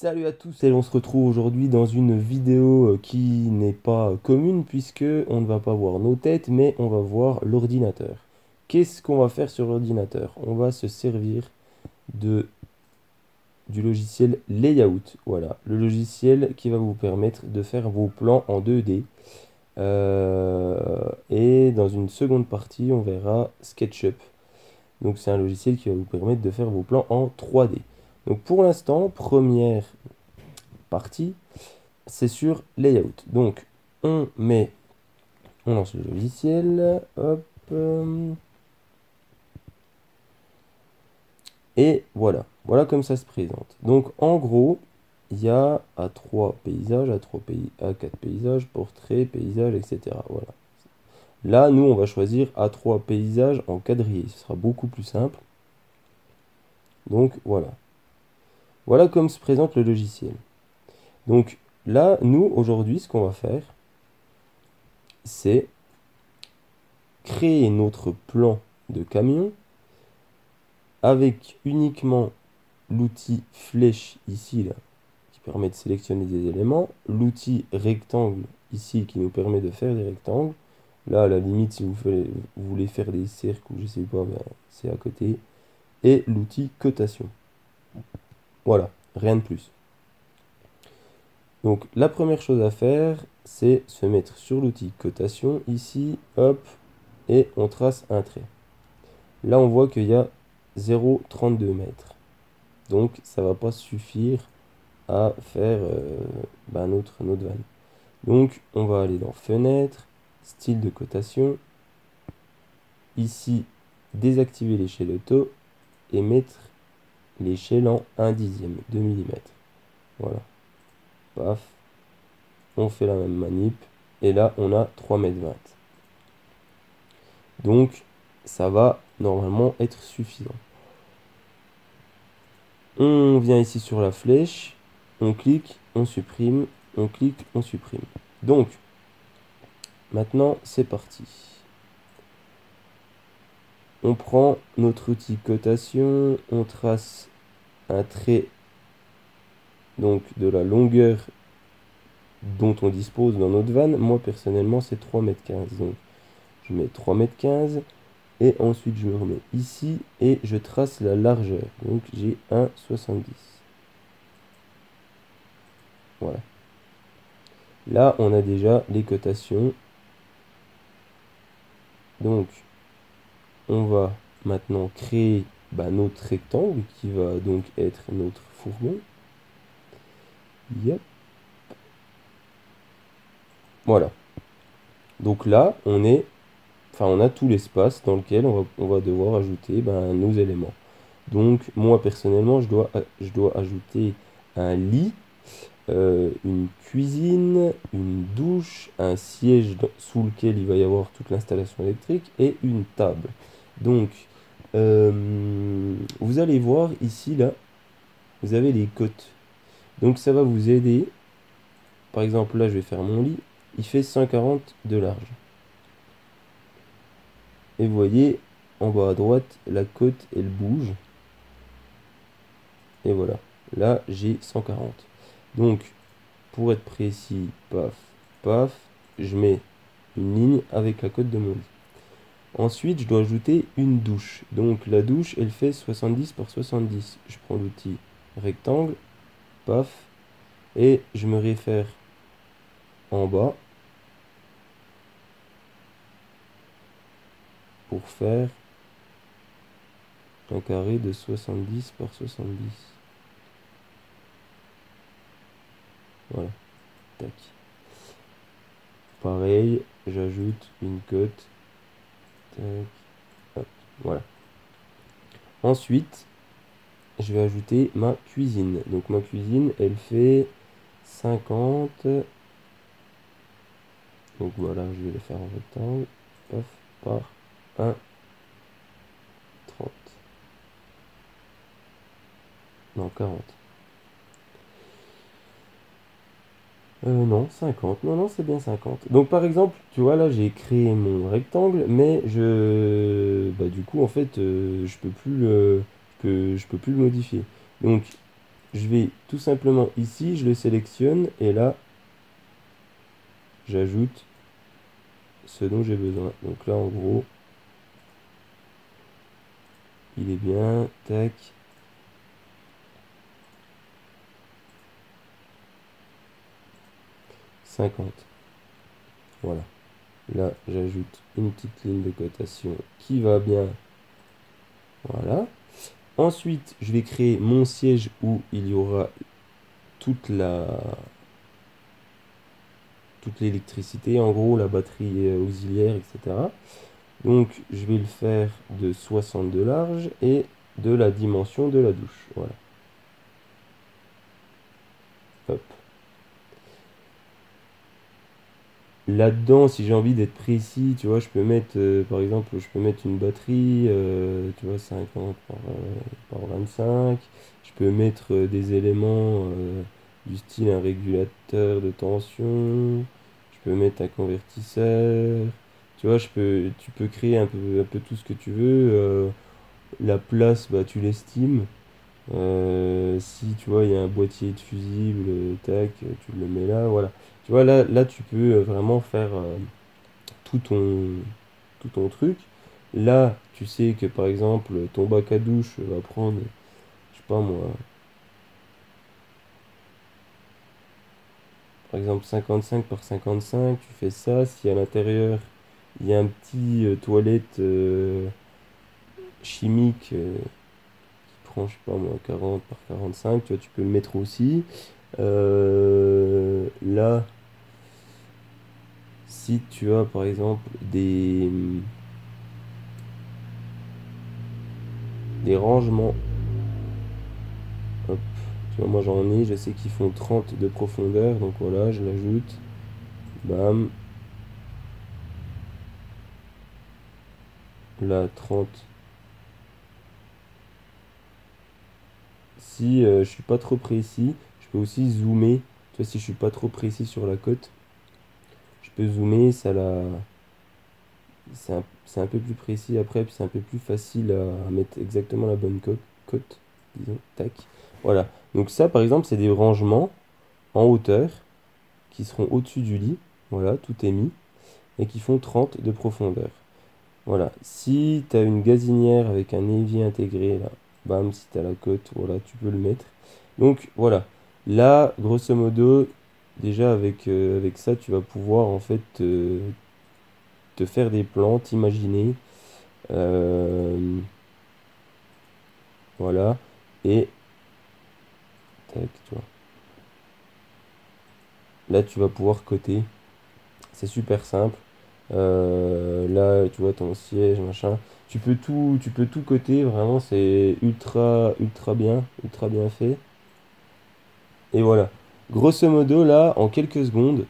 Salut à tous et on se retrouve aujourd'hui dans une vidéo qui n'est pas commune puisque on ne va pas voir nos têtes mais on va voir l'ordinateur. Qu'est-ce qu'on va faire sur l'ordinateur? On va se servir de, du logiciel Layout. Voilà, le logiciel qui va vous permettre de faire vos plans en 2D. Et dans une seconde partie, on verra SketchUp. Donc c'est un logiciel qui va vous permettre de faire vos plans en 3D. Donc pour l'instant, première partie, c'est sur Layout. Donc, on lance le logiciel, hop, et voilà. Voilà comme ça se présente. Donc, en gros, il y a A3 paysages, A4 paysages, portraits, paysages, etc. Voilà. Là, nous, on va choisir A3 paysages en quadrillé. Ce sera beaucoup plus simple. Donc, voilà. Voilà comme se présente le logiciel. Donc, là, nous, aujourd'hui, ce qu'on va faire, c'est créer notre plan de camion avec uniquement l'outil flèche ici là, qui permet de sélectionner des éléments, l'outil rectangle ici qui nous permet de faire des rectangles. Là, à la limite, si vous voulez faire des cercles ou je sais pas, ben, c'est à côté. Et l'outil cotation. Voilà, rien de plus. Donc, la première chose à faire, c'est se mettre sur l'outil cotation ici, hop, et on trace un trait. Là, on voit qu'il y a 0,32 mètres. Donc, ça va pas suffire à faire notre vanne. Donc, on va aller dans Fenêtre, Style de cotation. Ici, désactiver l'échelle auto et mettre l'échelle en 1/10 de millimètre. Voilà. Paf. On fait la même manip. Et là, on a 3,20 m. Donc, ça va normalement être suffisant. On vient ici sur la flèche, on clique, on supprime, on clique, on supprime. Donc, maintenant, c'est parti. On prend notre outil cotation, on trace un trait donc de la longueur dont on dispose dans notre vanne. Moi, personnellement, c'est 3,15 m. Donc, je mets 3,15 m et ensuite, je me remets ici et je trace la largeur. Donc, j'ai 1,70 m. Voilà. Là, on a déjà les cotations. Donc, on va maintenant créer notre rectangle qui va donc être notre fourgon. Yep. Voilà. Donc là, on a tout l'espace dans lequel on va devoir ajouter nos éléments. Donc, moi, personnellement, je dois ajouter un lit, une cuisine, une douche, un siège sous lequel il va y avoir toute l'installation électrique et une table. Donc, vous allez voir ici, là, vous avez les côtes. Donc, ça va vous aider. Par exemple, là, je vais faire mon lit. Il fait 140 de large. Et vous voyez, en bas à droite, la côte, elle bouge. Et voilà. Là, j'ai 140. Donc, pour être précis, paf, paf, je mets une ligne avec la côte de mon lit. Ensuite, je dois ajouter une douche. Donc, la douche, elle fait 70 par 70. Je prends l'outil rectangle, paf, et je me réfère en bas pour faire un carré de 70 par 70. Voilà. Tac. Pareil, j'ajoute une cote. Tac. Hop. Voilà. Ensuite, je vais ajouter ma cuisine. Donc ma cuisine, elle fait 50. Donc voilà, je vais le faire en rectangle. Paf, par 1, 30. Non, 40. Non, 50. Non, non, c'est bien 50. Donc, par exemple, tu vois, là, j'ai créé mon rectangle, mais du coup, en fait, je peux plus le modifier. Donc, je vais tout simplement ici, je le sélectionne et là, j'ajoute ce dont j'ai besoin. Donc là, en gros, il est bien, tac. 50. Voilà. Là, j'ajoute une petite ligne de cotation qui va bien. Voilà. Ensuite, je vais créer mon siège où il y aura toute l'électricité, en gros, la batterie auxiliaire, etc. Donc, je vais le faire de 60 de large et de la dimension de la douche. Voilà. Hop. Là-dedans, si j'ai envie d'être précis, tu vois, je peux mettre, par exemple, je peux mettre une batterie, tu vois, 50 par 25. Je peux mettre des éléments du style un régulateur de tension. Je peux mettre un convertisseur. Tu vois, tu peux créer un peu tout ce que tu veux. La place, bah, tu l'estimes. Si tu vois, il y a un boîtier de fusible, tac, tu le mets là, voilà. Tu vois, là tu peux vraiment faire tout ton, tout ton truc. Là, tu sais que par exemple, ton bac à douche va prendre, je sais pas moi, par exemple 55 par 55, tu fais ça. Si à l'intérieur, il y a un petit toilette chimique qui prend, je sais pas moi, 40 par 45, tu vois, tu peux le mettre aussi. Là, si tu as par exemple des rangements, hop, tu vois, moi j'en ai, je sais qu'ils font 30 de profondeur, donc voilà, je l'ajoute, bam, là 30. Si je suis pas trop précis, je peux aussi zoomer, tu vois, si je suis pas trop précis sur la cote, je peux zoomer, c'est un peu plus précis après, puis c'est un peu plus facile à mettre exactement la bonne cote, disons, tac. Voilà. Donc ça, par exemple, c'est des rangements en hauteur qui seront au-dessus du lit. Voilà, tout est mis. Et qui font 30 de profondeur. Voilà. Si tu as une gazinière avec un évier intégré, là, bam, si tu as la cote, voilà, tu peux le mettre. Donc voilà. Là, grosso modo, déjà avec ça, tu vas pouvoir en fait te faire des plans, t'imaginer. Voilà. Et tac, tu vois. Là, tu vas pouvoir coter. C'est super simple. Là, tu vois ton siège, machin. Tu peux tout coter, vraiment, c'est ultra bien fait. Et voilà. Grosso modo, là, en quelques secondes,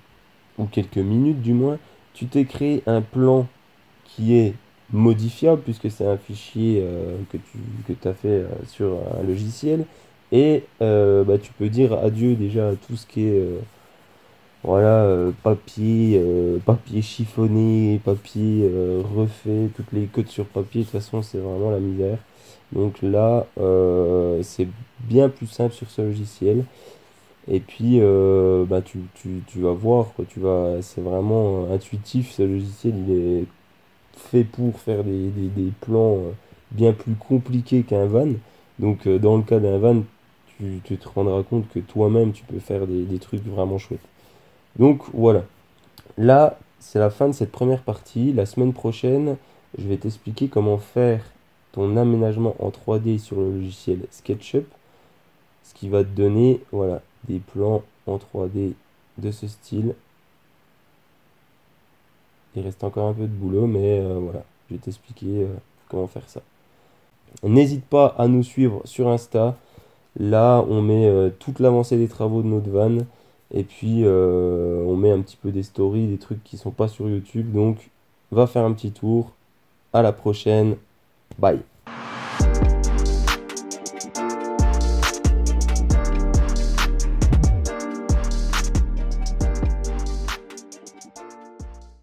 ou quelques minutes du moins, tu t'es créé un plan qui est modifiable, puisque c'est un fichier que tu as fait sur un logiciel. Et bah, tu peux dire adieu déjà à tout ce qui est voilà, papier chiffonné, papier refait, toutes les codes sur papier, de toute façon, c'est vraiment la misère. Donc là, c'est bien plus simple sur ce logiciel. Et puis, bah, tu vas voir, quoi, c'est vraiment intuitif, ce logiciel, il est fait pour faire des plans bien plus compliqués qu'un van. Donc, dans le cas d'un van, tu te rendras compte que toi-même, tu peux faire des trucs vraiment chouettes. Donc voilà, là c'est la fin de cette première partie. La semaine prochaine, je vais t'expliquer comment faire ton aménagement en 3D sur le logiciel SketchUp, ce qui va te donner voilà, des plans en 3D de ce style. Il reste encore un peu de boulot, mais voilà, je vais t'expliquer comment faire ça. N'hésite pas à nous suivre sur Insta. Là, on met toute l'avancée des travaux de notre van. Et puis, on met un petit peu des stories, des trucs qui sont pas sur YouTube. Donc, va faire un petit tour. À la prochaine. Bye.